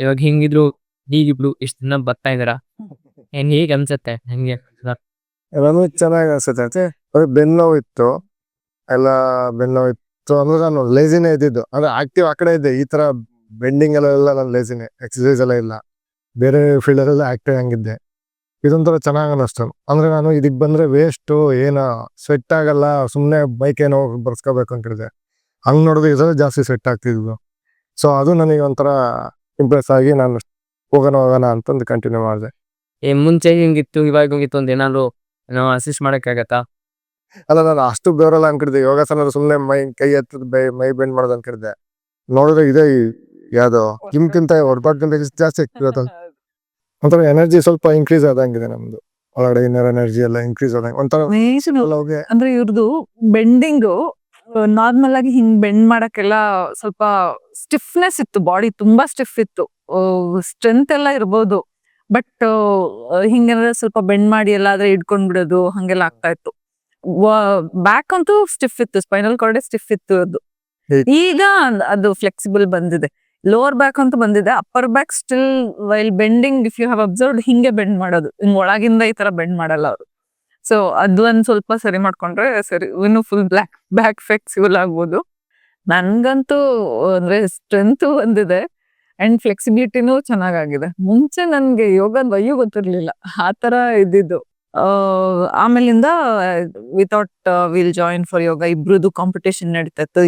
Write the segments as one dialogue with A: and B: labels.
A: ಇವಾಗ ಹಿಂಗಿದ್ರು ಹೀಗಿಬ್ರು ಇಷ್ಟು ದಿನ ಬರ್ತಾ ಇದಾರ ಹೇಗೆ ಅನ್ಸತ್ತೆ ಹೆಂಗೆ
B: ಎಲ್ಲಾನು ಚೆನ್ನಾಗಿ ಅನ್ಸುತ್ತೆ. ಬೆನ್ನು ನೋವು ಇತ್ತು, ಎಲ್ಲ ಬೆನ್ನು ನೋವು ಇತ್ತು ಅಂದ್ರೆ ನಾನು ಲೇಸಿನೇ ಇದ್ದಿದ್ದು. ಅಂದ್ರೆ ಆಕ್ಟಿವ್ ಆ ಕಡೆ ಇದ್ದೆ, ಈ ತರ ಬೆಂಡಿಂಗ್ ಎಲ್ಲ ನಾನು ಲೇಸಿನೇ, ಎಕ್ಸಸೈಸ್ ಎಲ್ಲ ಇಲ್ಲ. ಬೇರೆ ಫೀಲ್ಡ್ ಅಲ್ಲೆಲ್ಲ ಆಕ್ಟಿವ್ ಹಂಗಿದ್ದೆ. ಇದೊಂಥರ ಚೆನ್ನಾಗಿ ಅನ್ನಿಸ್ತು. ಅಂದ್ರೆ ನಾನು ಇದಕ್ ಬಂದ್ರೆ ವೇಸ್ಟ್, ಏನ ಸ್ವೆಟ್ ಆಗಲ್ಲ, ಸುಮ್ನೆ ಬೈಕ್ ಏನೋ ಬರ್ಸ್ಕೋಬೇಕು ಅಂತಿದ್ದೆ. ಹಂಗ್ ನೋಡಿದ್ರೆ ಇದ್ರಲ್ಲಿ ಜಾಸ್ತಿ ಸ್ವೆಟ್ ಆಗ್ತಿದ್ವು. ಸೊ ಅದು ನನಗೆ ಒಂಥರ ಇಂಪ್ರೆಸ್ ಆಗಿ ನಾನು ಹೋಗೋಣ ಅಂತಂದು ಕಂಟಿನ್ಯೂ ಮಾಡಿದೆ.
A: ಮುಂಚೆ ಹಿಂಗಿತ್ತು ಇವಾಗ ಹಿಂಗಿತ್ತು ಒಂದ್ ಏನಾದ್ರು ನಾವು ಅಸಿಸ್ಟ್ ಮಾಡಕ್ಕಾಗತ್ತಾ?
B: ಅಲ್ಲ, ನಾನು ಅಷ್ಟು ಬೇರೆಲ್ಲ ಅನ್ಕಿದ್ದೆ. ಯೋಗಾಸನ ಸುಮ್ನೆ ಕೈ ಎತ್ತದ ಮೈ ಬೆಂಡ್ ಮಾಡೋದು ಅನ್ಕಿದ್ದೆ. ನೋಡಿದ್ರೆ ಇದೇ ಯಾವ್ದು ಜಿಮ್ಗಿಂತ ವರ್ಕೌಟ್ಗಿಂತ ಜಾಸ್ತಿ ಆಗ್ತಿರತ್ತ. ಒಂಥರ ಎನರ್ಜಿ ಸ್ವಲ್ಪ ಇನ್ಕ್ರೀಸ್ ಆದಂಗಿದೆ ನಮ್ದು. ಒಳಗಡೆ ಇನ್ನರ್ ಎನರ್ಜಿ ಎಲ್ಲ ಇನ್ಕ್ರೀಸ್ ಆದಂಗೆ ಒಂಥರ.
C: ಅಂದ್ರೆ ಇವ್ರದ್ದು ಬೆಂಡಿಂಗು ನಾರ್ಮಲ್ ಆಗಿ ಹಿಂಗ್ ಬೆಂಡ್ ಮಾಡಕ್ಕೆಲ್ಲ ಸ್ವಲ್ಪ ಸ್ಟಿಫ್ನೆಸ್ ಇತ್ತು, ಬಾಡಿ ತುಂಬಾ ಸ್ಟಿಫ್ ಇತ್ತು, ಸ್ಟ್ರೆಂತ್ ಎಲ್ಲ ಇರ್ಬೋದು. ಬಟ್ ಹಿಂಗೇನಾದ್ರೆ ಸ್ವಲ್ಪ ಬೆಂಡ್ ಮಾಡಿ ಎಲ್ಲಾದ್ರೆ ಹಿಡ್ಕೊಂಡ್ ಬಿಡೋದು ಹಂಗೆಲ್ಲ ಆಗ್ತಾ ಇತ್ತು. ಬ್ಯಾಕ್ ಅಂತೂ ಸ್ಟಿಫ್ ಇತ್ತು, ಸ್ಪೈನಲ್ ಕಾರ್ಡ್ ಸ್ಟಿಫ್ ಇತ್ತು ಅದು. ಈಗ ಅದು ಫ್ಲೆಕ್ಸಿಬಲ್ ಬಂದಿದೆ. ಲೋವರ್ ಬ್ಯಾಕ್ ಅಂತೂ ಬಂದಿದೆ. Upper back still while bending, if you have observed, ಹಿಂಗೆ ಬೆಂಡ್ ಮಾಡೋದು, ಹಿಂಗ್ ಒಳಗಿಂದ ಈ ತರ ಬೆಂಡ್ ಮಾಡಲ್ಲ ಅವರು. ಸೊ ಅದು ಒಂದ್ ಸ್ವಲ್ಪ ಸರಿ ಮಾಡ್ಕೊಂಡ್ರೆ ಸರಿ, ಇನ್ನು ಫುಲ್ ಬ್ಯಾಕ್ ಫ್ಲೆಕ್ಸಿಬಲ್ ಆಗ್ಬೋದು. ನನ್ಗಂತೂ ಅಂದ್ರೆ ಸ್ಟ್ರೆಂತ್ ಬಂದಿದೆ ಅಂಡ್ ಫ್ಲೆಕ್ಸಿಬಿಲಿಟಿನೂ ಚೆನ್ನಾಗಾಗಿದೆ. ಮುಂಚೆ ನನ್ಗೆ ಯೋಗದ ವಯ್ಯೂ ಗೊತ್ತಿರ್ಲಿಲ್ಲ, ಆ ತರ ಇದ್ದಿದ್ದು. ಆಮೇಲಿಂದ without will join for yoga, ಇಬ್ರದ್ದು ಕಾಂಪಿಟೇಷನ್ ನಡೀತಾ ಇತ್ತು.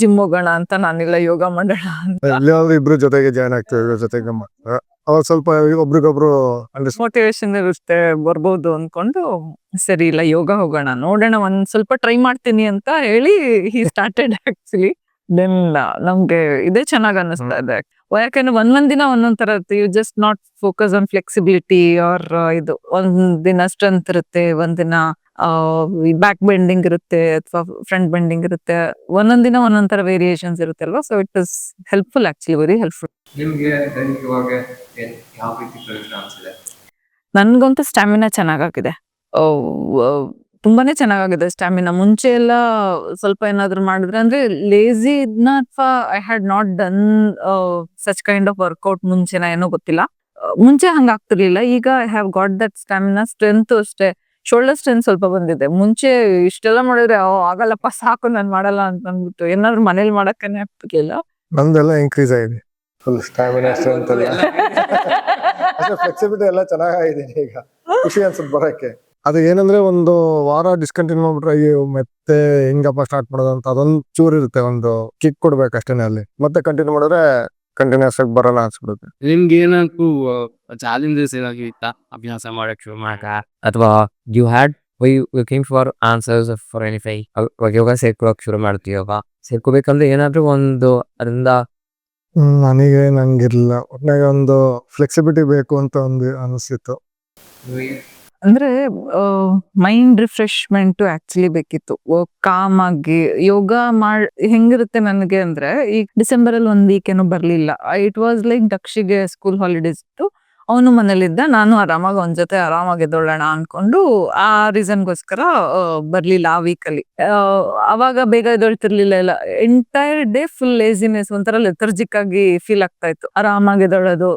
C: ಜಿಮ್ ಹೋಗೋಣ ಅಂತ, ನಾನಿಲ್ಲ ಯೋಗ ಮಾಡೋಣ ಅಂತ.
B: ಇಬ್ರು ಜೊತೆಗೆ ಜಾಯ್ನ್ ಆಗ್ತೇವೆ, ಜೊತೆಗೆ ಅವಾಗ ಸ್ವಲ್ಪ ಒಬ್ರಿಗೊಬ್ರು
C: ಮೋಟಿವೇಶನ್ ಇರುತ್ತೆ, ಬರ್ಬೋದು ಅನ್ಕೊಂಡು ಸರಿ ಇಲ್ಲ ಯೋಗ ಹೋಗೋಣ, ನೋಡೋಣ, ಒಂದ್ ಸ್ವಲ್ಪ ಟ್ರೈ ಮಾಡ್ತೀನಿ ಅಂತ ಹೇಳಿ ಹಿ ಸ್ಟಾರ್ಟೆಡ್ ಆಕ್ಚುಲಿ. ದೆನ್ ನಮ್ಗೆ ಇದೇ ಚೆನ್ನಾಗ್ ಅನ್ನಿಸ್ತಾ ಇದೆ. ಯಾಕಂದ್ರೆ ಒಂದೊಂದ್ ದಿನ ಒಂದೊಂದ್ ತರ ಇರುತ್ತೆ. You just not focus on flexibility or ಇದು. ಒಂದ್ ದಿನ ಸ್ಟ್ರೆಂತ್ ಇರುತ್ತೆ, ಒಂದಿನ ಬ್ಯಾಕ್ ಬೆಂಡಿಂಗ್ ಇರುತ್ತೆ ಅಥವಾ ಫ್ರಂಟ್ ಬೆಂಡಿಂಗ್ ಇರುತ್ತೆ. ಒಂದೊಂದ್ ದಿನ ಒಂದೊಂದ್ ತರ ವೇರಿಯೇಷನ್ಸ್ ಇರುತ್ತೆ ಅಲ್ವಾ. So it is helpful, actually very helpful. ನನ್ಗಂತೂ ಸ್ಟ್ಯಾಮಿನಾ ಚೆನ್ನಾಗಾಗಿದೆ, ತುಂಬಾನೇ ಚೆನ್ನಾಗಾಗಿದೆ ಸ್ಟ್ಯಾಮಿನಾ. ಮುಂಚೆ ಎಲ್ಲ ಸ್ವಲ್ಪ ಏನಾದ್ರು ಮಾಡಿದ್ರೆ ಅಂದ್ರೆ ಲೇಜಿ ಇದ್ನ, ಅಥವಾ I had not done such kind of workout ಮುಂಚೆನ, ಏನೋ ಗೊತ್ತಿಲ್ಲ. ಮುಂಚೆ ಹಂಗ ಆಗ್ತಿರ್ಲಿಲ್ಲ. ಈಗ I have got that stamina. Strength ಅಷ್ಟೇ, ಶೋಲ್ಡರ್ ಸ್ಟ್ರೆಂತ್ ಸ್ವಲ್ಪ ಬಂದಿದೆ. ಮುಂಚೆ ಇಷ್ಟೆಲ್ಲ ಮಾಡಿದ್ರೆ ಆಗಲ್ಲಪ್ಪ ಸಾಕು ನಾನ್ ಮಾಡಲ್ಲ ಅಂತ ಅಂದ್ಬಿಟ್ಟು ಏನಾದ್ರು ಮನೇಲಿ ಮಾಡಕ್ಕನೆ ಆಗ್ತಿರ್ಲಿಲ್ಲ.
B: ನಮ್ದೆಲ್ಲ ಇನ್ಕ್ರೀಸ್ ಆಗಿದೆ, ಫುಲ್ ಸ್ಟ್ಯಾಮಿನಾ, ಸ್ಟ್ರೆಂತ್ ಎಲ್ಲ, ಫ್ಲೆಕ್ಸಿಬಿಲಿಟಿ ಎಲ್ಲ ಚೆನ್ನಾಗಿದೆ. ಈಗ ಖುಷಿ ಅನ್ಸುತ್ತೆ ಬರಕ್ಕೆ. ಅದು ಏನಂದ್ರೆ ಒಂದು ವಾರ ಡಿಸ್ಕಂಟಿನ್ಯೂ ಮಾಡ್ಬಿಟ್ರೆ ಅಯ್ಯೋ ಮತ್ತೆ ಹೆಂಗಪ್ಪ ಸ್ಟಾರ್ಟ್ ಮಾಡೋದು ಅಂತ ಅದೊಂದು ಚೂರ್ ಇರುತ್ತೆ. ಒಂದು ಕಿಕ್ ಕೊಡ್ಬೇಕು ಅಷ್ಟೇನೆ. ಅಲ್ಲಿ ಮತ್ತೆ ಕಂಟಿನ್ಯೂ ಮಾಡಿದ್ರೆ ಕಂಟಿನ್ಯೂಸ್ ಆಗಿ ಬರಲ್ಲ ಅನ್ಸ್ಬಿಡುತ್ತೆ.
A: ನಿಮ್ಗೆ ಏನಾದ್ರು ಚಾಲೆಂಜಸ್ ಏನಾಗಿತ್ತ ಅಭ್ಯಾಸ ಮಾಡಕ್ ಶುರು ಮಾಡಕ, ಅಥವಾ you had looking for answers for anything? ಯೋಗ ಸೇರ್ಕೊಳಕ್ ಶುರು ಮಾಡ್ತೀಯವಾಗ ಸೇರ್ಕೋಬೇಕಂದ್ರೆ ಏನಾದ್ರು ಒಂದು ಅದರಿಂದ
B: ನನಗೆ ನಂಗಿರ್ಲಿಲ್ಲ. ಒಟ್ನಾಗ ಒಂದು ಫ್ಲೆಕ್ಸಿಬಿಲಿಟಿ ಬೇಕು ಅಂತ ಒಂದು ಅನಿಸ್ತಿತ್ತು.
C: ಅಂದ್ರೆ ಮೈಂಡ್ ರಿಫ್ರೆಶ್ಮೆಂಟ್ ಆಕ್ಚುಲಿ ಬೇಕಿತ್ತು. ಕಾಮ್ ಆಗಿ ಯೋಗ ಹೆಂಗಿರುತ್ತೆ ನನಗೆ ಅಂದ್ರೆ, ಈಗ ಡಿಸೆಂಬರ್ ಅಲ್ಲಿ ಒಂದ್ ವೀಕ್ ಏನೋ ಬರ್ಲಿಲ್ಲ. ಇಟ್ ವಾಸ್ ಲೈಕ್ ದಕ್ಷಿಗೆ ಸ್ಕೂಲ್ ಹಾಲಿಡೇಸ್ ಇತ್ತು, ಅವನು ಮನೇಲಿದ್ದ, ನಾನು ಆರಾಮಾಗಿ ಅವನ ಜೊತೆ ಆರಾಮಾಗಿ ಎದ್ದೊಳ್ಳೋಣ ಅನ್ಕೊಂಡು ಆ ರೀಸನ್ಗೋಸ್ಕರ ಬರ್ಲಿಲ್ಲ ಆ ವೀಕಲ್ಲಿ. ಅವಾಗ ಬೇಗ ಎದ್ದೊಳ್ತಿರ್ಲಿಲ್ಲ, ಎಲ್ಲ ಎಂಟೈರ್ ಡೇ ಫುಲ್ ಲೇಸಿನೆಸ್, ಒಂಥರ ಲೆಥರ್ಜಿಕ್ ಆಗಿ ಫೀಲ್ ಆಗ್ತಾ ಇತ್ತು. ಆರಾಮಾಗಿ ಎದ್ದೊಳ್ಳೋದು,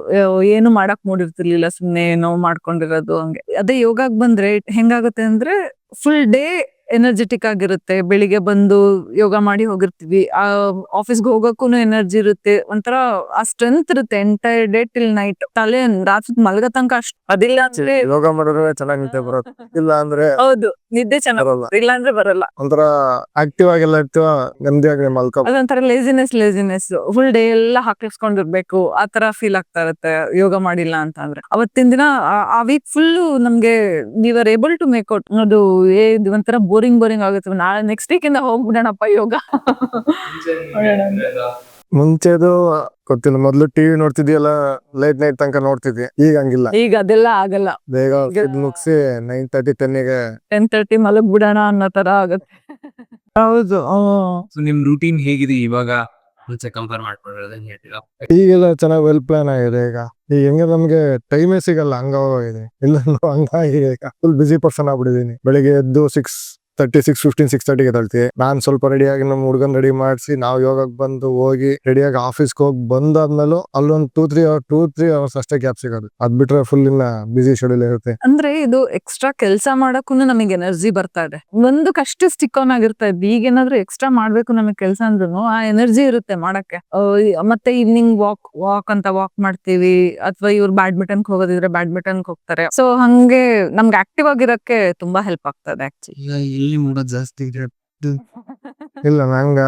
C: ಏನು ಮಾಡಕ್ ಮೂಡಿರ್ತಿರ್ಲಿಲ್ಲ, ಸುಮ್ನೆ ಏನೋ ಮಾಡ್ಕೊಂಡಿರೋದು ಹಂಗೆ. ಅದೇ ಯೋಗಾಗ್ ಬಂದ್ರೆ ಹೆಂಗಾಗುತ್ತೆ ಅಂದ್ರೆ ಫುಲ್ ಡೇ ಎನರ್ಜೆಟಿಕ್ ಆಗಿರುತ್ತೆ. ಬೆಳಿಗ್ಗೆ ಬಂದು ಯೋಗ ಮಾಡಿ ಹೋಗಿರ್ತೀವಿ, ಆಫೀಸ್ಗೆ ಹೋಗಕ್ಕೂ ಎನರ್ಜಿ ಇರುತ್ತೆ, ಒಂಥರ ಆ ಸ್ಟ್ರೆಂತ್ ಇರುತ್ತೆ ಎಂಟೈರ್ ಡೇ ಟಿಲ್ ನೈಟ್. ತಲೆ ರಾತ್ರಿ ಮಲ್ಗ ತನಕ ಅಷ್ಟು ಅದಿಲ್ಲ ಅಂದ್ರೆ
B: ಯೋಗ ಮಾಡಿದ್ರೆ ಚೆನ್ನಾಗಿ ನಿದ್ದೆ ಬರೋದು, ಇಲ್ಲ ಅಂದ್ರೆ
C: ಹೌದು ನಿದ್ದೆ ಚೆನ್ನಾಗಿ ಇಲ್ಲ ಅಂದ್ರೆ ಬರಲ್ಲ.
B: ಒಂಥರ ಆಕ್ಟಿವ್ ಆಗಿಲ್ಲ ಇರ್ತೀವ, ನೆಮ್ಮದಿಯಾಗಿ ಮಲ್ಕೊ.
C: ಅದೊಂಥರ ಲೇಸಿನೆಸ್ ಫುಲ್ ಡೇ ಎಲ್ಲ ಹಾಕಿಸ್ಕೊಂಡಿರ್ಬೇಕು ಆ ತರ ಫೀಲ್ ಆಗ್ತಾ ಇರುತ್ತೆ ಯೋಗ ಮಾಡಿಲ್ಲ ಅಂತ ಅಂದ್ರೆ. ಅವತ್ತಿನ ದಿನ ಆ ವೀಕ್ ಫುಲ್ ನಮ್ಗೆ we are able to make out. ಅದು ಒಂಥರ ಬೋರಿಂಗ್ ಆಗುತ್ತೆ. ನಾಳೆ ನೆಕ್ಸ್ಟ್ ವೀಕ್ ಇಂದ ಹೋಗ್ಬಿಡೋಣಪ್ಪ ಯೋಗ.
B: ಮುಂಚೆದು ಗೊತ್ತಿಲ್ಲ, ಮೊದ್ಲು ಟಿವಿ ನೋಡ್ತಿದ್ಯಲ್ಲ, ಲೈಟ್ ನೈಟ್ ತನಕ ನೋಡ್ತಿದ್ವಿ. ಈಗ ಹಂಗಿಲ್ಲ,
C: ಈಗ ಅದೆಲ್ಲ ಆಗಲ್ಲ.
B: ಬೇಗ ಮುಗಿಸಿ 9:30 10ಗೆ
C: 10:30 ಮಲಗ್ ಬಿಡೋಣ ಅನ್ನೋ ತರ ಆಗುತ್ತೆ. ಹೌದು.
A: ನಿಮ್ ರೂಟೀನ್ ಹೇಗಿದೆ ಇವಾಗ ಮುಂಚೆ ಕಂಪೇರ್ ಮಾಡ್ಕೊಂಡ್ರೆ?
B: ಈಗೆಲ್ಲ ಚೆನ್ನಾಗಿ ವೆಲ್ ಪ್ಲಾನ್ ಆಗಿದೆ. ಈಗ ಹೆಂಗೆ ನಮ್ಗೆ ಟೈಮೇ ಸಿಗಲ್ಲ, ಹಂಗಾಗಿದೆ. ಇಲ್ಲ ಹಂಗಾಗಿ ಫುಲ್ ಬಿಸಿ ಪರ್ಸನ್ ಆಗ್ಬಿಟ್ಟಿದೀನಿ. ಬೆಳಿಗ್ಗೆ ಎದ್ದು 6 6:30 ಎದ್ದೇಳ್ತೀವಿ. ನಾನ್ ಸ್ವಲ್ಪ ರೆಡಿಯಾಗಿ ನಮ್ಮ ಹುಡುಗನ್ ರೆಡಿ ಮಾಡಿಸಿ ನಾವು ಯೋಗಕ್ಕೆ ಬಂದು ಹೋಗಿ ರೆಡಿಯಾಗಿ ಆಫೀಸ್ಗೆ ಹೋಗಿ ಬಂದಾದ್ಮೇಲೂ ಅಲ್ಲೊಂದು 2-3 ಅವರ್ಸ್ ಅಷ್ಟೇ ಗ್ಯಾಪ್ ಸಿಗೋದು. ಅದ್ ಬಿಟ್ರೆ ಫುಲ್ ಇನ್ನ ಬಿಸಿ ಶೆಡ್ಯೂಲ್ ಇರುತ್ತೆ.
C: ಅಂದ್ರೆ ಇದು ಎಕ್ಸ್ಟ್ರಾ ಕೆಲಸ ಮಾಡಕ್ಕೂ ನಮಗೆ ಎನರ್ಜಿ ಬರ್ತಾ ಇದೆ. ಒಂದಕ್ಕಷ್ಟೇ ಸ್ಟಿಕ್ ಆನ್ ಆಗಿರ್ತಾ ಇದ್ವಿ. ಈಗ ಏನಾದ್ರು ಎಕ್ಸ್ಟ್ರಾ ಮಾಡ್ಬೇಕು ನಮಗೆ ಕೆಲಸ ಅಂದ್ರೂ ಆ ಎನರ್ಜಿ ಇರುತ್ತೆ ಮಾಡಕ್ಕೆ. ಮತ್ತೆ ಈವ್ನಿಂಗ್ ವಾಕ್ ಮಾಡ್ತೀವಿ, ಅಥವಾ ಇವ್ರು ಬ್ಯಾಡ್ಮಿಂಟನ್ ಹೋಗೋದಿದ್ರೆ ಬ್ಯಾಡ್ಮಿಂಟನ್ ಹೋಗ್ತಾರೆ. ಸೊ ಹಂಗೆ ನಮ್ಗೆ ಆಕ್ಟಿವ್ ಆಗಿರಕ್ಕೆ ತುಂಬಾ ಹೆಲ್ಪ್ ಆಗ್ತದೆ ಆಕ್ಚುಲಿ.
B: ಇಲ್ಲಿ ಮಾಡೋದು ಜಾಸ್ತಿ ಇಲ್ಲ ನಂಗ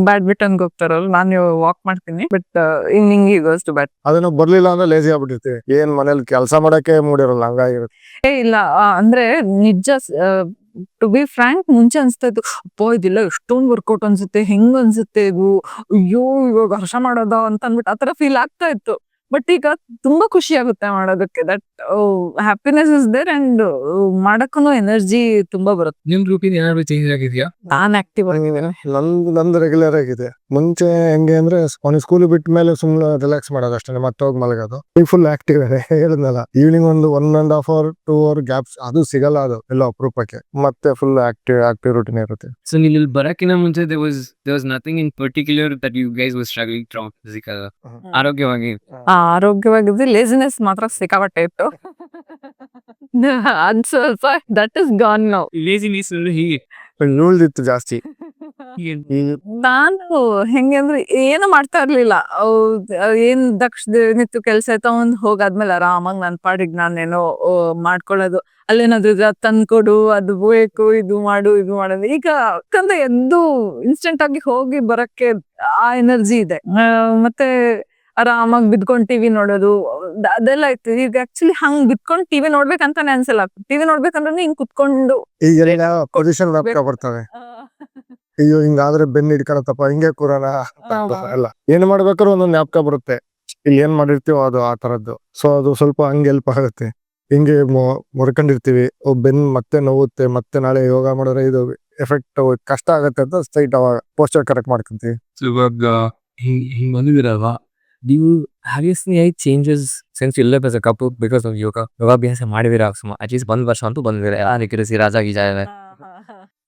C: ಬ್ಯಾಡ್ಮಿಂಟನ್ ಹೋಗ್ತಾರಲ್ಲ, ನಾನು ವಾಕ್ ಮಾಡ್ತೀನಿ, ಬಟ್ ಈವ್ನಿಂಗ್ ಈ ಗೋಸ್ ಟು ಬ್ಯಾಡ್.
B: ಅದನ್ನ ಬರ್ಲಿಲ್ಲ ಅಂದ್ರೆ ಲೇಜಿ ಆಗ್ಬಿಟ್ಟಿರ್ತೀವಿ. ಏನ್ ಮನೇಲಿ ಕೆಲಸ ಮಾಡಕ್ಕೆ ಮೂಡಿರಲ್ಲ, ಹಂಗಾಗಿರುತ್ತೆ.
C: ಇಲ್ಲ ಅಂದ್ರೆ ನಿಜ, ಟು ಬಿ ಫ್ರಾಂಕ್, ಮುಂಚೆ ಅನ್ಸ್ತಾ ಇತ್ತು ಅಪ್ಪೋ ಇದೆಲ್ಲ ಎಷ್ಟೊಂದು ವರ್ಕೌಟ್ ಅನ್ಸುತ್ತೆ, ಹೆಂಗ್ ಅನ್ಸುತ್ತೆ ಇದು, ಅಯ್ಯೋ ಇವಾಗ ಹರ್ಷ ಮಾಡೋದ ಅಂತ ಅನ್ಬಿಟ್ಟು ಆತರ ಫೀಲ್ ಆಗ್ತಾ ಇತ್ತು. ಬಟ್ ಈಗ ತುಂಬಾ ಖುಷಿ ಆಗುತ್ತೆ ಮಾಡೋದಕ್ಕೆ. That happiness is there and ಮಾಡಕ್ಕೂ ಎನರ್ಜಿ ತುಂಬಾ ಬರುತ್ತೆ.
A: ನಿಮ್ ರೂಟೀನ್ ಏನಾದ್ರು ಚೇಂಜ್ ಆಗಿದ್ಯಾ?
C: ನಾನ್ ಆಕ್ಟಿವ್ ಆಗಿದ್ದೇನೆ.
B: ನಂದು ರೆಗ್ಯುಲರ್ ಆಗಿದೆ. ಮುಂಚೆ ಹೆಂಗೆ ಅಂದ್ರೆ ಅವ್ನಿಗೆ ಸ್ಕೂಲ್ ಬಿಟ್ಟ ಮೇಲೆ ಸುಮ್ನೆ ರಿಲ್ಯಾಕ್ಸ್ ಮಾಡೋದು ಅಷ್ಟೇ, ಮತ್ತೆ ಹೋಗಿ ಮಲಗೋದು. ಈಗ ಫುಲ್ ಆಕ್ಟಿವ್ ಹೇಳಿದ್ನಲ್ಲ, ಈವ್ನಿಂಗ್ ಒಂದು 1.5 hour 2 hour ಗ್ಯಾಪ್ಸ್ ಅದು ಸಿಗಲ್ಲ, ಅದು ಎಲ್ಲ ಅಪರೂಪಕ್ಕೆ. ಮತ್ತೆ ಫುಲ್ ಆಕ್ಟಿವ್ ರೂಟೀನ್ ಇರುತ್ತೆ.
A: ಸೊ ನೀವು ಇಲ್ಲಿ ಬರಕಿನ ಮುಂಚೆ there was nothing in particular that you guys were struggling from physical ಆರೋಗ್ಯವಾಗಿ?
C: ಆರೋಗ್ಯವಾಗಿದ್ರೆ ಲೇಸಿನೆಸ್ ಮಾತ್ರ ಸಿಕ್ಕಾಪಟ್ಟೆ ಇತ್ತು. ಅದ್ ಸ್ವಲ್ಪ that is gone now.
A: Laziness ಹೀಗೆ
B: ಉಳ್ದಿತ್ತು ಜಾಸ್ತಿ.
C: ನಾನು ಹೆಂಗೆ ಅಂದ್ರೆ ಏನು ಮಾಡ್ತಾ ಇರ್ಲಿಲ್ಲ. ಏನ್ ನಿತ್ತು ಕೆಲ್ಸ ಆಯ್ತಾ ಒಂದ್ ಹೋಗಾದ್ಮೇಲೆ ಆರಾಮಾಗಿ ನನ್ ಪಾಡಿಗೆ ನಾನೇನೋ ಮಾಡ್ಕೊಳ್ಳೋದು. ಅಲ್ಲೇನಾದ್ರು ತಂದ್ಕೊಡು, ಅದು ಬೇಕು, ಇದು ಮಾಡೋದು. ಈಗ ಯಾಕಂದ್ರೆ ಎದ್ದು ಇನ್ಸ್ಟೆಂಟ್ ಆಗಿ ಹೋಗಿ ಬರಕ್ಕೆ ಆ ಎನರ್ಜಿ ಇದೆ. ಮತ್ತೆ ಆರಾಮಾಗಿ ಬಿದ್ಕೊಂಡ್ ಟಿವಿ ನೋಡೋದು ಅದೆಲ್ಲ ಇತ್ತು. ಈಗ ಆಕ್ಚುಲಿ ಹಂಗ್ ಬಿದ್ಕೊಂಡ್ ಟಿವಿ ನೋಡ್ಬೇಕಂತಾನೆ ಅನ್ಸಲ್ಲ. ಟಿವಿ ನೋಡ್ಬೇಕಂದ್ರೆ ಹಿಂಗ್ ಕುತ್ಕೊಂಡು
B: ಈಗ ಪೊಸಿಷನ್ ಬರ್ತವೆ. ಅಯ್ಯೋ ಹಿಂಗಾದ್ರೆ ಬೆನ್ನು ಹಿಡ್ಕೊಳತ್ತಪ್ಪ, ಹಿಂಗೆ ಕೂರೋಣ ಎಲ್ಲ. ಏನ್ ಮಾಡ್ಬೇಕಾದ್ರೂ ಒಂದೊಂದು ಜ್ಞಾಪಕ ಬರುತ್ತೆ. ಇಲ್ಲಿ ಏನ್ ಮಾಡಿರ್ತೀವೋ ಅದು ಆ ತರದ್ದು. ಸೊ ಅದು ಸ್ವಲ್ಪ ಹಂಗೆ ಹೆಲ್ಪ್ ಆಗುತ್ತೆ. ಹಿಂಗೆ ಮುರ್ಕೊಂಡಿರ್ತೀವಿ, ಬೆನ್ನು ಮತ್ತೆ ನೋವುತ್ತೆ, ಮತ್ತೆ ನಾಳೆ ಯೋಗ ಮಾಡಿದ್ರೆ ಇದು ಎಫೆಕ್ಟ್ ಕಷ್ಟ ಆಗತ್ತೆ ಅಂತ ಸ್ಟ್ರೈಟ್ ಅವಾಗ ಪೋಸ್ಚರ್ ಕರೆಕ್ಟ್ ಮಾಡ್ಕೊಂತೀವಿ.
A: ಇವಾಗ ಹಿಂಗ್ ಬಂದಿದ್ದೀರಲ್ವಾ, have you seen any changes since you live as a couple because of ಯೋಗಾಭ್ಯಾಸ ಮಾಡಿದಿರ? ಅಟ್ಲೀಸ್ಟ್ 1 ವರ್ಷ ಅಂತೂ ಬಂದಿರ, ರಿಸಿ ರಾಜ ಗೀಜ.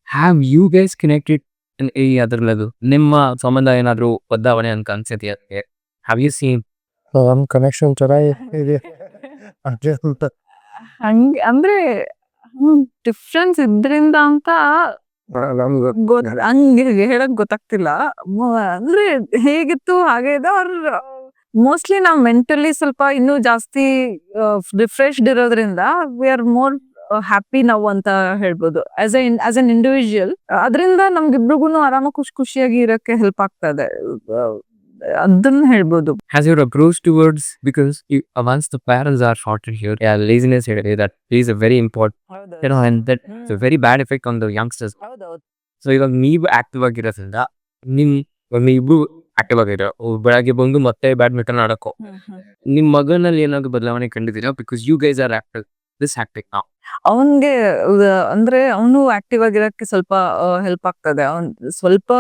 A: Have you guys connected in any other level? ನಿಮ್ಮ ಸಂಬಂಧ ಏನಾದ್ರು ಬದಲಾವಣೆ ಅಂತ ಅನ್ಸುತ್ತೆ? Have you seen
B: ನಮ್ ಕನೆಕ್ಷನ್ ಚೆನ್ನಾಗಿದೆ.
C: ಹಂಗೆ ಅಂದ್ರೆ ಡಿಫ್ರೆನ್ಸ್ ಇದ್ರಿಂದ ಅಂತ ಹಂಗೆ ಹೇಳಕ್ ಗೊತ್ತಾಗ್ತಿಲ್ಲ. ಅಂದ್ರೆ ಹೇಗಿತ್ತು ಹಾಗೆ ಇದೆ. ಅವ್ರ ಮೋಸ್ಟ್ಲಿ ನಾವ್ ಮೆಂಟಲಿ ಸ್ವಲ್ಪ ಇನ್ನೂ ಜಾಸ್ತಿ ರಿಫ್ರೆಶ್ಡ್ ಇರೋದ್ರಿಂದ ವಿ ಆರ್ ಮೋರ್ ಹ್ಯಾಪಿ ನಾವು ಅಂತ ಹೇಳ್ಬೋದು. ಆಸ್ ಅನ್ ಇಂಡಿವಿಜುವಲ್ ಅದರಿಂದ ನಮ್ಗಿಬ್ರಿಗೂ ಆರಾಮಾಗಿ ಖುಷಿಯಾಗಿ ಇರಕ್ಕೆ ಹೆಲ್ಪ್ ಆಗ್ತಾ ಇದೆ, ಅದನ್ನ ಹೇಳ್ಬೋದು.
A: has your approach towards, because once the parents are shorted here, laziness that is a very important, and that is a very bad effect on the youngsters. So ಇವಾಗ ನೀವು ಆಕ್ಟಿವ್ ಆಗಿರೋದ್ರಿಂದ ನೀವು ಆಕ್ಟಿವ್ ಆಗಿರೋ ಬೆಳಗ್ಗೆ ಬಂದು ಮತ್ತೆ ಬ್ಯಾಡ್ಮಿಂಟನ್ ಆಡಕ್ಕೋ, ನಿಮ್ ಮಗನಲ್ಲಿ ಏನಾದ್ರು ಬದಲಾವಣೆ ಕಂಡಿದ್ದೀರಾ? Because you guys are this active now.
C: ಅವನ್ಗೆ ಅಂದ್ರೆ ಅವನು ಆಕ್ಟಿವ್ ಆಗಿರಕ್ಕೆ ಸ್ವಲ್ಪ ಹೆಲ್ಪ್ ಆಗ್ತದೆ. ಸ್ವಲ್ಪ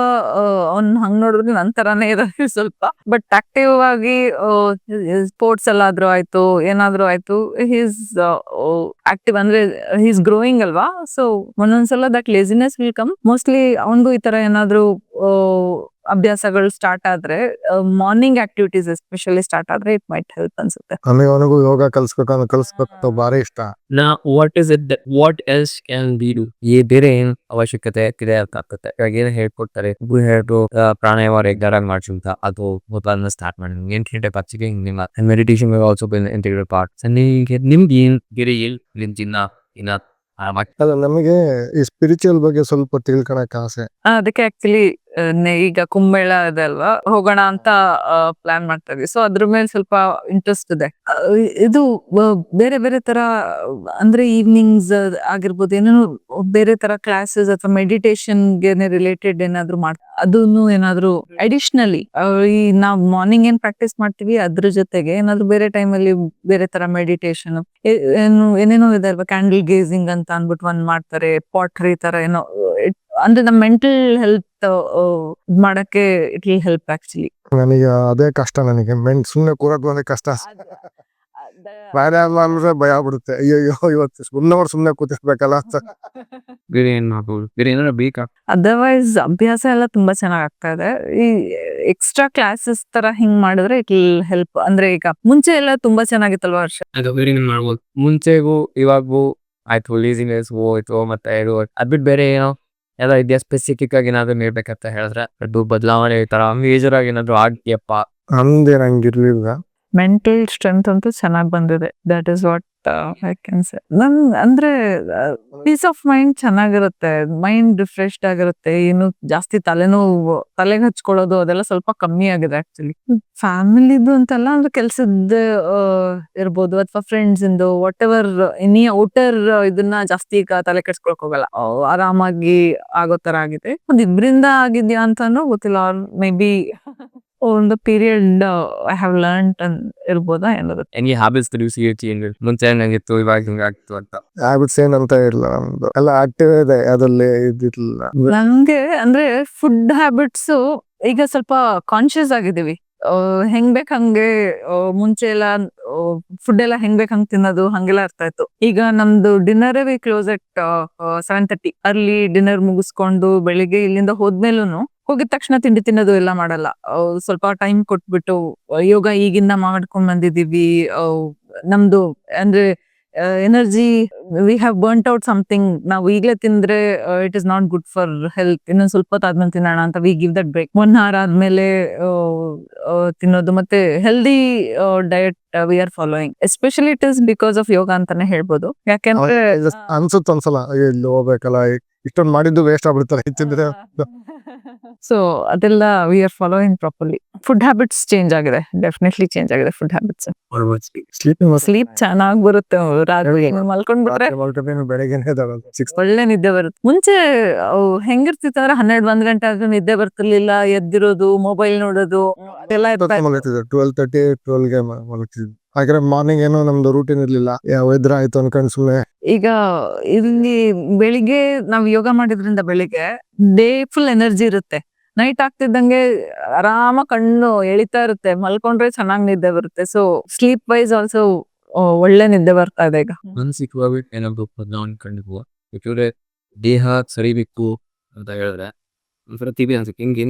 C: ಅವ್ನ್ ಹಂಗ್ ನೋಡಿದ್ರೆ ನನ್ ತರಾನೇ ಇರೋದು ಸ್ವಲ್ಪ. ಬಟ್ ಆಕ್ಟಿವ್ ಆಗಿ ಸ್ಪೋರ್ಟ್ಸ್ ಎಲ್ಲಾದ್ರೂ ಆಯ್ತು, ಏನಾದ್ರೂ ಆಯ್ತು, ಹೀಸ್ ಆಕ್ಟಿವ್ ಅಂದ್ರೆ ಹೀಸ್ ಗ್ರೋಯಿಂಗ್ ಅಲ್ವಾ. ಸೊ ಒಂದೊಂದ್ಸಲ that laziness will come. Mostly ಅವನ್ಗೂ ಈ ತರ ಏನಾದ್ರು ಅಭ್ಯಾಸಗಳು ಸ್ಟಾರ್ಟ್ ಆದ್ರೆ, ಮಾರ್ನಿಂಗ್ ಆಕ್ಟಿವಿಟೀಸ್ ಎಸ್ಪೆಷಲಿ ಸ್ಟಾರ್ಟ್ ಆದ್ರೆ ಇಟ್ ಮೈಟ್ ಹೆಲ್ಪ್ ಅನ್ಸುತ್ತೆ.
B: ನಮಗೆ ಅವನಿಗೂ ಯೋಗ ಕಲಿಸ್ಬೇಕು ಬಾರಿ ಇಷ್ಟ.
A: What else can be do? ಬೇರೆ ಏನ್ ಅವಶ್ಯಕತೆ ಇದೆ ಅಂತ ಆಗ್ತದೆ. ಇವಾಗ ಏನ್ ಹೇಳ್ಕೊಡ್ತಾರೆ, ಹೇಳ್ತು ಪ್ರಾಣಾಯಾಮ ರೆಗ್ಯುಲರ್ ಆಗಿ ಮಾಡ್ಸುಂತ, ಅದು ಮೊದಲನ್ನ ಸ್ಟಾರ್ಟ್ ಮಾಡಿ 8 ಗಂಟೆ ಪಚ್ಚಿಗೆ ನಿಮ್ಮ meditation also bin integrated part. ನಿಮ್ಗೆ ಏನ್ ಬೇರೆ ಇನ್ನ
B: ನಮಗೆ ಈ ಸ್ಪಿರಿಚುವಲ್ ಬಗ್ಗೆ ಸ್ವಲ್ಪ ತಿಳ್ಕೊಳಕ್ ಆಸೆ.
C: ಅದಕ್ಕೆ ಆಕ್ಚುಲಿ ಈಗ ಕುಂಭಮೇಳ ಇದೆ ಅಲ್ವಾ, ಹೋಗೋಣ ಅಂತ ಪ್ಲಾನ್ ಮಾಡ್ತಾ ಇದೀವಿ. ಸೊ ಅದ್ರ ಮೇಲೆ ಸ್ವಲ್ಪ ಇಂಟ್ರೆಸ್ಟ್ ಇದೆ. ಇದು ಬೇರೆ ಬೇರೆ ತರ ಅಂದ್ರೆ ಈವ್ನಿಂಗ್ಸ್ ಆಗಿರ್ಬೋದು, ಏನೇನು ಬೇರೆ ತರ ಕ್ಲಾಸಸ್ ಅಥವಾ ಮೆಡಿಟೇಷನ್ಗೆ ರಿಲೇಟೆಡ್ ಏನಾದ್ರು ಅದನ್ನು ಏನಾದ್ರು ಅಡಿಷನಲಿ ಈ ನಾವ್ ಮಾರ್ನಿಂಗ್ ಏನ್ ಪ್ರಾಕ್ಟೀಸ್ ಮಾಡ್ತೀವಿ ಅದ್ರ ಜೊತೆಗೆ ಏನಾದ್ರು ಬೇರೆ ಟೈಮಲ್ಲಿ ಬೇರೆ ತರ ಮೆಡಿಟೇಷನ್ ಏನೇನೋ ಇದೆ ಅಲ್ವಾ, ಕ್ಯಾಂಡಲ್ ಗೇಸಿಂಗ್ ಅಂತ ಅನ್ಬಿಟ್ಟು ಒಂದ್ ಮಾಡ್ತಾರೆ, ಪಾಟ್ರಿ ತರ ಏನೋ. ಅಂದ್ರೆ ನಮ್ ಮೆಂಟಲ್ ಹೆಲ್ತ್ ಮಾಡಕ್ಕೆ ಇಟ್ ವಿಲ್ ಹೆಲ್ಪ್ ಆಕ್ಚುಲಿ.
B: ನನಗೆ ಅದೇ ಕಷ್ಟ, ನನಗೆ ಸುಮ್ನೆ ಕೂರಕ್ ಬಂದ್ರೆ ಕಷ್ಟ. ವ್ಯಾಯಾಮ ಅಂದ್ರೆ ಭಯ ಆಗ್ಬಿಡುತ್ತೆ. ಅಯ್ಯೋ ಇವತ್ತು ಸುಮ್ಮನೆ ಕೂತಿರ್ಬೇಕಲ್ಲ ಅಂತ.
A: ಬೇರೆ ಏನ್ ಮಾಡ್ಬೋದು, ಬೇರೆ ಏನಾರ ಬೇಕಾ?
C: ಅದರ್ವೈಸ್ ಅಭ್ಯಾಸ ಎಲ್ಲ ತುಂಬಾ ಚೆನ್ನಾಗ್ ಆಗ್ತಾ ಇದೆ. ಈ ಎಕ್ಸ್ಟ್ರಾ ಕ್ಲಾಸಸ್ ತರ ಹಿಂಗ್ ಮಾಡಿದ್ರೆ ಇಟ್ ವಿಲ್ ಹೆಲ್ಪ್. ಅಂದ್ರೆ ಈಗ ಮುಂಚೆ ಎಲ್ಲ ತುಂಬಾ ಚೆನ್ನಾಗಿತ್ತಲ್ವಾ ವರ್ಷ.
A: ಅದು ಬೇರೆ ಏನ್ ಮಾಡ್ಬೋದು? ಮುಂಚೆಗೂ ಇವಾಗೂ ಆಯ್ತು, ಲೇಸಿನೆಸ್ ಹೋಯ್ತು, ಮತ್ತೆ ಇದು ಅದ್ಬಿಟ್ಟು ಬೇರೆ ಏನೋ ಯಾವ್ದೋ ಇದೆಯಾ ಸ್ಪೆಸಿಫಿಕ್ ಆಗಿ ಏನಾದ್ರು ನೀಡ್ಬೇಕಂತ ಹೇಳಿದ್ರೆ ಅದು ಬದಲಾವಣೆ ಈ ತರ ಮೇಜರ್ ಆಗಿ ಏನಾದ್ರು ಆಗ್ಯಪ್ಪ?
B: ನಮ್ದೇನ್ ಹಂಗಿರ್ಲಿಲ್ಲ.
C: ಮೆಂಟಲ್ ಸ್ಟ್ರೆಂತ್ ಅಂತೂ ಚೆನ್ನಾಗಿ ಬಂದಿದೆ. That is what I can say. ನನ್ ಅಂದ್ರೆ ಪೀಸ್ ಆಫ್ ಮೈಂಡ್ ಚೆನ್ನಾಗಿರುತ್ತೆ, ಮೈಂಡ್ ರಿಫ್ರೆಶ್ಡ್ ಆಗಿರುತ್ತೆ. ಏನು ಜಾಸ್ತಿ ತಲೆನೋವು, ತಲೆಗೆ ಹಚ್ಕೊಳ್ಳೋದು ಅದೆಲ್ಲ ಸ್ವಲ್ಪ ಕಮ್ಮಿ ಆಗಿದೆ ಆಕ್ಚುಲಿ. ಫ್ಯಾಮಿಲಿದು ಅಂತಲ್ಲ, ಅಂದ್ರೆ ಕೆಲ್ಸದ ಇರ್ಬೋದು ಅಥವಾ ಫ್ರೆಂಡ್ಸ್ ಇಂದು ವಾಟ್ ಎವರ್ ಎನಿ ಔಟರ್ ಇದನ್ನ ಜಾಸ್ತಿ ಈಗ ತಲೆ ಕೆಡ್ಸ್ಕೊಳಕ್ ಹೋಗಲ್ಲ. ಆರಾಮಾಗಿ ಆಗೋ ತರ ಆಗಿದೆ. ಇಬ್ರಿಂದ ಆಗಿದ್ಯಾ ಅಂತಾನು ಗೊತ್ತಿಲ್ಲ. ಮೇ ಬಿ ಒಂದು ಪೀರಿಯಡ್ ಐ ಹ್ಯಾವ್ ಲರ್ನ್ಡ್ ಇರ್ಬೋದಾ ಏನಾದ್ರು.
A: Any habits U C change? ಮುಂಚೆ ನಂಗಿತ್ತು, ಇವಾಗ ಹಿಂಗಾಗ್ತು ಅಂತ.
B: ಹ್ಯಾಬಿಟ್ಸ್ ಏನಂತ ಇಲ್ಲ ನಮ್ದು, ಎಲ್ಲ ಆಕ್ಟಿವ್ ಇದೆ, ಅದ್ರಲ್ಲಿ ಇದಿಲ್ಲ.
C: ನಂಗೆ ಅಂದ್ರೆ ಫುಡ್ ಹ್ಯಾಬಿಟ್ಸ್ ಈಗ ಸ್ವಲ್ಪ ಕಾನ್ಶಿಯಸ್ ಆಗಿದ್ದೀವಿ. ಹೆಂಗ್ ಬೇಕ್ ಹಂಗೆ ಮುಂಚೆ ಎಲ್ಲ ಫುಡ್ ಎಲ್ಲ ಹೆಂಗ್ ಬೇಕ್ ಹಂಗ್ ತಿನ್ನೋದು ಹಂಗೆಲ್ಲ ಇರ್ತಾ ಇತ್ತು. ಈಗ ನಮ್ದು dinner we close at 7:30. Early dinner ಮುಗಿಸ್ಕೊಂಡು ಬೆಳಿಗ್ಗೆ ಇಲ್ಲಿಂದ ಹೋದ್ಮೇಲೂನು ಹೋಗಿದ ತಕ್ಷಣ ತಿಂಡಿ ತಿನ್ನೋದು ಎಲ್ಲ ಮಾಡಲ್ಲ. ಸ್ವಲ್ಪ ಟೈಮ್ ಕೊಟ್ಬಿಟ್ಟು ಯೋಗ ಈಗಿಂದ ಮಾಡ್ಕೊಂಡ್ ಬಂದಿದೀವಿ. ನಮ್ದು ಅಂದ್ರೆ energy we have burnt out something. ನಾವು ಈಗ್ಲೇ ತಿಂದ್ರೆ it is not good for health. ಇನ್ನೊಂದ್ ಸ್ವಲ್ಪ ಹೊತ್ತಾದ್ಮೇಲೆ ತಿನ್ನೋಣ ಅಂತ we give that break. 1 hour ಆದ್ಮೇಲೆ ತಿನ್ನೋದು. ಮತ್ತೆ healthy diet we are following. Especially it is because of yoga ಅಂತಾನೆ ಹೇಳ್ಬೋದು. ಯಾಕೆಂದ್ರೆ
B: ಅನ್ಸುತ್ತೆ ಒಂದ್ಸಲ ಇಲ್ಲಿ ಹೋಗ್ಬೇಕಲ್ಲ, ಇಷ್ಟೊಂದು ಮಾಡಿದ್ದು ವೇಸ್ಟ್ ಆಗ್ಬಿಡ್ತಾರೆ ತಿಂದ್ರೆ.
C: ಸೊ ಅದೆಲ್ಲ V are following properly. Food habits change ಆಗಿದೆ, ಡೆಫಿನೆಟ್ಲಿ ಚೇಂಜ್ ಆಗಿದೆ ಫುಡ್ ಹ್ಯಾಬಿಟ್ಸ್. ಸ್ಲೀಪ್ ಚೆನ್ನಾಗ್ ಬರುತ್ತೆ. ರಾತ್ರಿ ಮಲ್ಕೊಂಡ್ಬಿಟ್ರೆ
B: ಬೆಳಗ್ಗೆನೆ
C: ಒಳ್ಳೆ ನಿದ್ದೆ ಬರುತ್ತೆ. ಮುಂಚೆ ಹೆಂಗಿರ್ತಿತ್ತು ಅಂದ್ರೆ 12-1 ಗಂಟೆ ಆದ್ರೂ ನಿದ್ದೆ ಬರ್ತಿರ್ಲಿಲ್ಲ. ಎದ್ದಿರೋದು, ಮೊಬೈಲ್ ನೋಡೋದು ಅದೆಲ್ಲ ಇರ್ತಾ ಇತ್ತು.
B: 12:30 12ಗೆ ಮಲಗ್ತಿದ್ವಿ. ಹಾಗಾದ್ರೆ ಮಾರ್ನಿಂಗ್ ಏನೋ ನಮ್ದು ರೂಟೀನ್ ಇರ್ಲಿಲ್ಲ, ಯಾವ ಎದ್ರ ಆಯ್ತು ಅನ್ಕೊಂಡ್ ಸುಮ್ನೆ.
C: ಈಗ ಇಲ್ಲಿ ಬೆಳಿಗ್ಗೆ ನಾವ್ ಯೋಗ ಮಾಡಿದ್ರಿಂದ ಬೆಳಿಗ್ಗೆ ಡೇ ಫುಲ್ ಎನರ್ಜಿ ಇರುತ್ತೆ. ನೈಟ್ ಆಗ್ತಿದ್ದಂಗೆ ಆರಾಮ ಕಣ್ಣು ಎಳಿತಾ ಇರುತ್ತೆ. ಮಲ್ಕೊಂಡ್ರೆ ಚೆನ್ನಾಗ್ ನಿದ್ದೆ ಬರುತ್ತೆ. ಸೊ ಸ್ಲೀಪ್ ವೈಸ್ ಆಲ್ಸೋ ಒಳ್ಳೆ ನಿದ್ದೆ ಬರ್ತಾ ಇದೆ ಈಗ.
A: ಮಾನಸಿಕವಾಗಿ ಏನಾದ್ರು ಬದಲಾವಣೆ ಕಂಡಿರುವ? ಯಾಕಂದ್ರೆ ದೇಹ ಸರಿಬೇಕು ಅಂತ ಹೇಳಿದ್ರೆ ಒಂಥರ ತಿವಿ ಅನ್ಸುತ್ತೆ. ಹಿಂಗೆ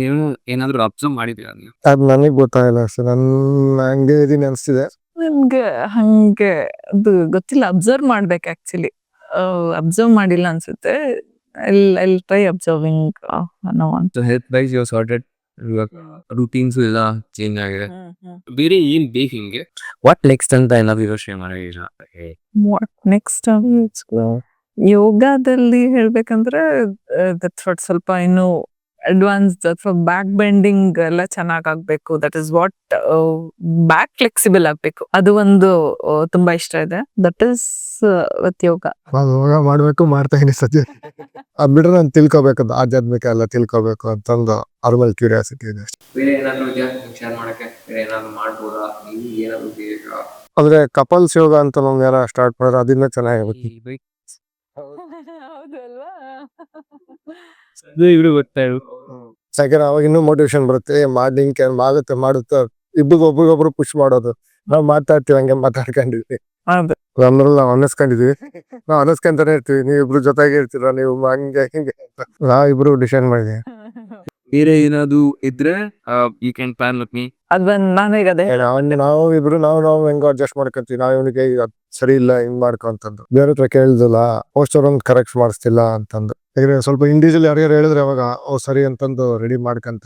A: ಏನಾದ್ರು ಅಬ್ಸರ್ವ್ ಮಾಡಿದೀರಾ ನೀವು?
B: ಅದ್ ನನಗ್ ಗೊತ್ತಾಗಿಲ್ಲ ಅಷ್ಟೇ, ನನ್ ಹಂಗೆ ಇದೀನಿ ಅನ್ಸ್ತಿದೆ.
C: ನನ್ಗೆ ಹಂಗೆ ಅದು ಗೊತ್ತಿಲ್ಲ. ಅಬ್ಸರ್ವ್ ಮಾಡ್ಬೇಕು ಆಕ್ಚುಲಿ. ಅಬ್ಸರ್ವ್ ಮಾಡಿಲ್ಲ ಅನ್ಸುತ್ತೆ. I'll try observing no one.
A: So health wise you sorted, routines ಎಲ್ಲ ಚೇಂಜ್ ಆಗಿದೆ. ಬೇರೆ ಏನ್ ಬೇಕು ಹಿಂಗೆ? ವಾಟ್ ನೆಕ್ಸ್ಟ್ ಅಂತ ಏನಾದ್ರು ಯೋಚನೆ ಮಾಡಿದೀರಾ?
C: What next? ಯೋಗದಲ್ಲಿ ಹೇಳ್ಬೇಕಂದ್ರೆ ಸ್ವಲ್ಪ ಇನ್ನು ಅಡ್ವಾನ್ಸ್ ಅಥವಾ ಬ್ಯಾಕ್ ಬೆಂಡಿಂಗ್ ಎಲ್ಲ ಚೆನ್ನಾಗ್ ಆಗ್ಬೇಕು. That is what, back flexible ಆಗ್ಬೇಕು. ಅದು ಒಂದು ತುಂಬಾ ಇಷ್ಟ ಇದೆ. ದಟ್ ಇಸ್ ವಿತ್ ಯೋಗ.
B: ಯೋಗ ಮಾಡ್ಬೇಕು, ಮಾಡ್ತಾ ಇದೀನಿ ಸದ್ಯ. ಅದ್ ಬಿಟ್ರೆ ನಾನು ತಿಳ್ಕೊಬೇಕು, ಆಧ್ಯಾತ್ಮಿಕ ಎಲ್ಲ ತಿಳ್ಕೊಬೇಕು ಅಂತಂದು ಅದ್ರ ಮೇಲೆ ಕ್ಯೂರಿಯಾಸಿಟಿ ಇದೆ ಅಷ್ಟೇ.
A: ಬೇರೆ ಏನಾದ್ರು ಶೇರ್ ಮಾಡಕ್ಕೆ? ಬೇರೆ ಏನಾದ್ರು ಮಾಡ್ಬೋದಾ? ಏನಾದ್ರು ಬೇಕಾ?
B: ಅಂದ್ರೆ ಕಪಲ್ಸ್ ಯೋಗ ಅಂತ ನಮ್ಗೆ ಯಾರ ಸ್ಟಾರ್ಟ್ ಮಾಡಿದ್ರೆ ಅದನ್ನ ಚೆನ್ನಾಗಿರುತ್ತೆ. ಯಾಕಂದ್ರೆ ಅವಾಗ ಇನ್ನೂ ಮೋಟಿವೇಶನ್ ಬರುತ್ತೆ, ಮಾಡ್ಲಿಕ್ಕೆ ಮಾಡುತ್ತೆ. ಒಬ್ರಿಗೊಬ್ರು ಪುಷ್ ಮಾಡೋದು. ನಾವ್ ಮಾತಾಡ್ತೀವಿ, ಹಂಗೆ ಮಾತಾಡ್ಕೊಂಡಿದ್ವಿ. ನಮ್ದ್ರಲ್ಲಿ ನಾವ್ ಅನ್ನಿಸ್ಕೊಂಡಿದ್ವಿ, ನಾವ್ ಅನ್ನಿಸ್ಕೊಂತಾನೆ ಇರ್ತೀವಿ. ನೀವ್ ಇಬ್ರು ಜೊತೆಗೆ ಇರ್ತೀರ, ನೀವು ಹಂಗೆ ಹಿಂಗೆ ಅಂತ ನಾವ್ ಇಬ್ರು ಡಿಸೈಡ್ ಮಾಡಿದ್ವಿ.
A: ಬೇರೆ ಏನಾದ್ರು ಇದ್ರೆ you can plan with me.
C: ನಾನು ಈಗ ಅದೇ
B: ನಾವು ಇಬ್ರು ನಾವು ಹೆಂಗೋ ಅಡ್ಜಸ್ಟ್ ಮಾಡ್ಕೊಂತೀವಿ. ನಾವ್ ಇವನಿಗೆ ಸರಿ ಇಲ್ಲ ಹಿಂಗ್ ಮಾಡ್ಕೊಂತಂದು ಬೇರೆ ಹತ್ರ ಕೇಳ್ದಲ್ಲ, ಪೋಸ್ಟರ್ ಒಂದು ಕರೆಕ್ಟ್ ಮಾಡಿಸ್ತಿಲ್ಲ ಅಂತಂದು. ಯಾಕಂದ್ರೆ ಸ್ವಲ್ಪ ಇಂಡಿವಿಜುವಲ್ ಯಾರ್ಯಾರು ಹೇಳಿದ್ರೆ ಅವಾಗ ಸರಿ ಅಂತಂದು ರೆಡಿ ಮಾಡ್ಕಂತ.